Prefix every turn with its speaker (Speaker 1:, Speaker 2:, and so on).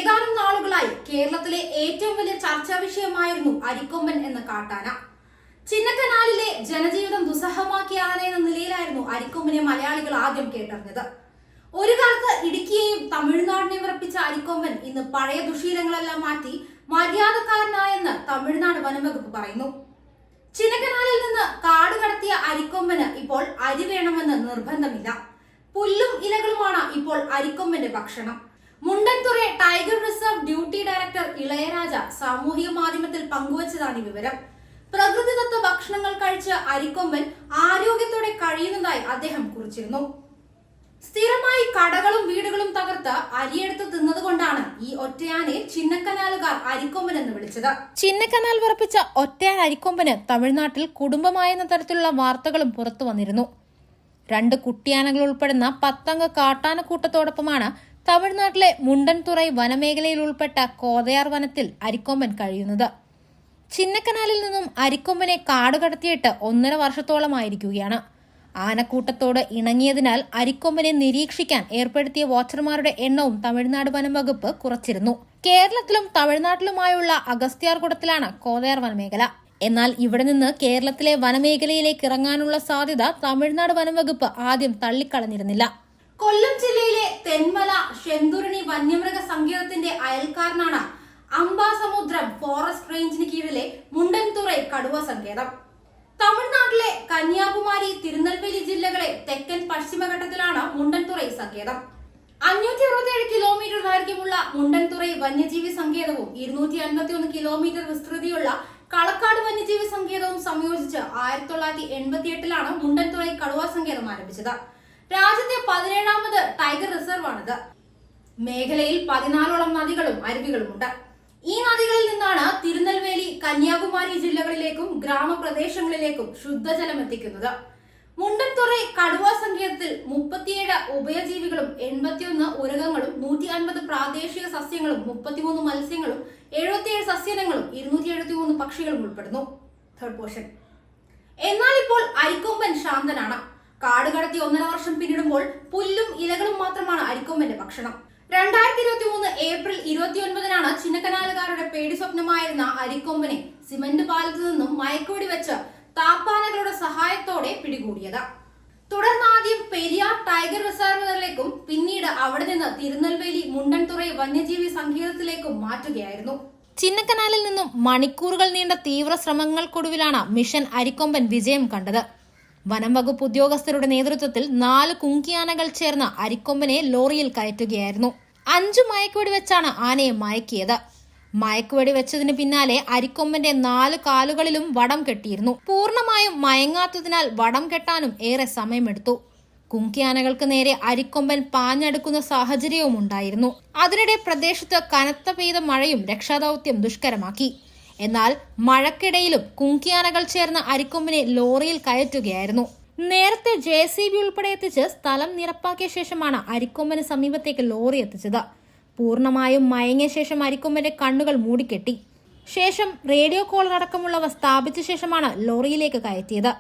Speaker 1: ഏതാനും നാളുകളായി കേരളത്തിലെ ഏറ്റവും വലിയ ചർച്ചാ വിഷയമായിരുന്നു അരിക്കൊമ്പൻ എന്ന കാട്ടാന. ചിന്നക്കനാലിലെ ജനജീവിതം ദുസ്സഹമാക്കിയ ആന എന്ന നിലയിലായിരുന്നു അരിക്കൊമ്പനെ മലയാളികൾ ആദ്യം കേട്ടറിഞ്ഞത്. ഒരു കാലത്ത് ഇടുക്കിയെയും തമിഴ്നാടിനെയും വിറപ്പിച്ച അരിക്കൊമ്പൻ ഇന്ന് പഴയ ദുശീലങ്ങളെല്ലാം മാറ്റി മര്യാദക്കാരനായെന്ന് തമിഴ്നാട് വനംവകുപ്പ് പറയുന്നു. ചിന്നക്കനാലിൽ നിന്ന് കാട് കടത്തിയ അരിക്കൊമ്പന് ഇപ്പോൾ അരി വേണമെന്ന് നിർബന്ധമില്ല. പുല്ലും ഇലകളുമാണ് ഇപ്പോൾ അരിക്കൊമ്പന്റെ ഭക്ഷണം. Mundanthurai tiger reserve duty director Ilaiyaraaja സാമൂഹിക മാധ്യമത്തിൽ പങ്കുവച്ചതാണ് ഈ വിവരം. പ്രകൃതിദത്ത ഭക്ഷണങ്ങൾ കഴിച്ച് അരിക്കൊമ്പൻ ആരോഗ്യത്തോടെ കഴിയുന്നതായി അദ്ദേഹം കുറിച്ചിരുന്നു. സ്ഥിരമായി കടകളും വീടുകളും തകർത്ത് അരിയെടുത്ത് തിന്നതുകൊണ്ടാണ് ഈ ഒറ്റയാനെ ചിന്നക്കനാലുകാർ അരിക്കൊമ്പൻ എന്ന് വിളിച്ചത്. ചിന്നക്കനാൽ വിറപ്പിച്ച ഒറ്റയാൻ അരിക്കൊമ്പന് തമിഴ്നാട്ടിൽ കുടുംബമായെന്ന തരത്തിലുള്ള വാർത്തകളും പുറത്തു വന്നിരുന്നു. 2 കുട്ടിയാനകൾ ഉൾപ്പെടുന്ന 10 അംഗ കാട്ടാനക്കൂട്ടത്തോടൊപ്പമാണ് തമിഴ്നാട്ടിലെ മുണ്ടൻതുറൈ വനമേഖലയിൽ ഉൾപ്പെട്ട കോതയാർ വനത്തിൽ അരിക്കൊമ്പൻ കഴിയുന്നത്. ചിന്നക്കനാലിൽ നിന്നും അരിക്കൊമ്പനെ കാട് കടത്തിയിട്ട് 1.5 വർഷത്തോളമായിരിക്കുകയാണ്. ആനക്കൂട്ടത്തോട് ഇണങ്ങിയതിനാൽ അരിക്കൊമ്പനെ നിരീക്ഷിക്കാൻ ഏർപ്പെടുത്തിയ വാച്ചർമാരുടെ എണ്ണവും തമിഴ്നാട് വനംവകുപ്പ് കുറച്ചിരുന്നു. കേരളത്തിലും തമിഴ്നാട്ടിലുമായുള്ള അഗസ്ത്യാർകൂടത്തിലാണ് കോതയാർ വനമേഖല. എന്നാൽ ഇവിടെ നിന്ന് കേരളത്തിലെ വനമേഖലയിലേക്ക് ഇറങ്ങാനുള്ള സാധ്യത തമിഴ്നാട് വനംവകുപ്പ് ആദ്യം തള്ളിക്കളഞ്ഞിരുന്നില്ല. കൊല്ലം ജില്ലയിലെ തെന്മല ശെന്തുരണി വന്യമൃഗ സങ്കേതത്തിന്റെ അയൽക്കാരനാണ് അംബാസമുദ്രം ഫോറസ്റ്റ് റേഞ്ചിന് കീഴിലെ മുണ്ടൻതുറൈ കടുവ സങ്കേതം. തമിഴ്നാട്ടിലെ കന്യാകുമാരി, തിരുനെൽവേലി ജില്ലകളെ തെക്കൻ പശ്ചിമഘട്ടത്തിലാണ് മുണ്ടൻതുറൈ സങ്കേതം. 567 കിലോമീറ്റർ ദൈർഘ്യമുള്ള മുണ്ടൻതുറൈ വന്യജീവി സങ്കേതവും 251 കിലോമീറ്റർ വിസ്തൃതിയുള്ള കളക്കാട് വന്യജീവി സങ്കേതവും സംയോജിച്ച് 1988 മുണ്ടൻതുറൈ കടുവ സങ്കേതം ആരംഭിച്ചത്. രാജ്യത്തെ 17ാമത് ടൈഗർ റിസർവാണിത്. മേഖലയിൽ 14ഓളം നദികളും അരുവികളുമുണ്ട്. ഈ നദികളിൽ നിന്നാണ് തിരുനെൽവേലി, കന്യാകുമാരി ജില്ലകളിലേക്കും ഗ്രാമപ്രദേശങ്ങളിലേക്കും ശുദ്ധജലം എത്തിക്കുന്നത്. മുണ്ടൻതുറൈ കടുവ സങ്കേതത്തിൽ 37 ഉഭയജീവികളും 81 ഉരഗങ്ങളും 150 പ്രാദേശിക സസ്യങ്ങളും 33 മത്സ്യങ്ങളും 77 സസ്യനങ്ങളും 273 പക്ഷികളും ഉൾപ്പെടുന്നു. Third portion. എന്നാൽ ഇപ്പോൾ അരിക്കൊമ്പൻ ശാന്തനാണ്. കാട് കടത്തി 1.5 വർഷം പിന്നിടുമ്പോൾ പുല്ലും ഇലകളും മാത്രമാണ് അരിക്കൊമ്പന്റെ ഭക്ഷണം. 2023 ഏപ്രിൽ 29 ചിന്നക്കനാലുകാരുടെ പേടി സ്വപ്നമായിരുന്ന അരിക്കൊമ്പനെ സിമന്റ് പാലത്തു നിന്നും മയക്കുവെടി വെച്ച് താപ്പാനകളുടെ സഹായത്തോടെ പിടികൂടിയത്. തുടർന്ന് ആദ്യം പെരിയാർ ടൈഗർ റിസർവിലേക്കും പിന്നീട് അവിടെ നിന്ന് തിരുനെൽവേലി മുണ്ടൻതുറൈ വന്യജീവി സങ്കേതത്തിലേക്കും മാറ്റുകയായിരുന്നു. ചിന്നക്കനാലിൽ നിന്നും മണിക്കൂറുകൾ നീണ്ട തീവ്ര ശ്രമങ്ങൾക്കൊടുവിലാണ് മിഷൻ അരിക്കൊമ്പൻ വിജയം കണ്ടത്. വനം വകുപ്പ് ഉദ്യോഗസ്ഥരുടെ നേതൃത്വത്തിൽ 4 കുങ്കിയാനകൾ ചേർന്ന് അരിക്കൊമ്പനെ ലോറിയിൽ കയറ്റുകയായിരുന്നു. 5 മയക്കുവെടി വെച്ചാണ് ആനയെ മയക്കിയത്. മയക്കുവെടി വെച്ചതിന് പിന്നാലെ അരിക്കൊമ്പന്റെ 4 കാലുകളിലും വടം കെട്ടിയിരുന്നു. പൂർണ്ണമായും മയങ്ങാത്തതിനാൽ വടം കെട്ടാനും ഏറെ സമയമെടുത്തു. കുങ്കിയാനകൾക്ക് നേരെ അരിക്കൊമ്പൻ പാഞ്ഞടുക്കുന്ന സാഹചര്യവും ഉണ്ടായിരുന്നു. അതിനിടെ പ്രദേശത്ത് കനത്ത പെയ്ത മഴയും രക്ഷാദൌത്യം ദുഷ്കരമാക്കി. എന്നാൽ മഴക്കിടയിലും കുങ്കിയാനകൾ ചേർന്ന് അരിക്കൊമ്പനെ ലോറിയിൽ കയറ്റുകയായിരുന്നു. നേരത്തെ JCB ഉൾപ്പെടെ എത്തിച്ച് സ്ഥലം നിരപ്പാക്കിയ ശേഷമാണ് അരിക്കൊമ്പന് സമീപത്തേക്ക് ലോറി എത്തിച്ചത്. പൂർണ്ണമായും മയങ്ങിയ ശേഷം അരിക്കൊമ്പന്റെ കണ്ണുകൾ മൂടിക്കെട്ടി. ശേഷം റേഡിയോ കോളർ അടക്കമുള്ളവ സ്ഥാപിച്ച ശേഷമാണ് ലോറിയിലേക്ക് കയറ്റിയത്.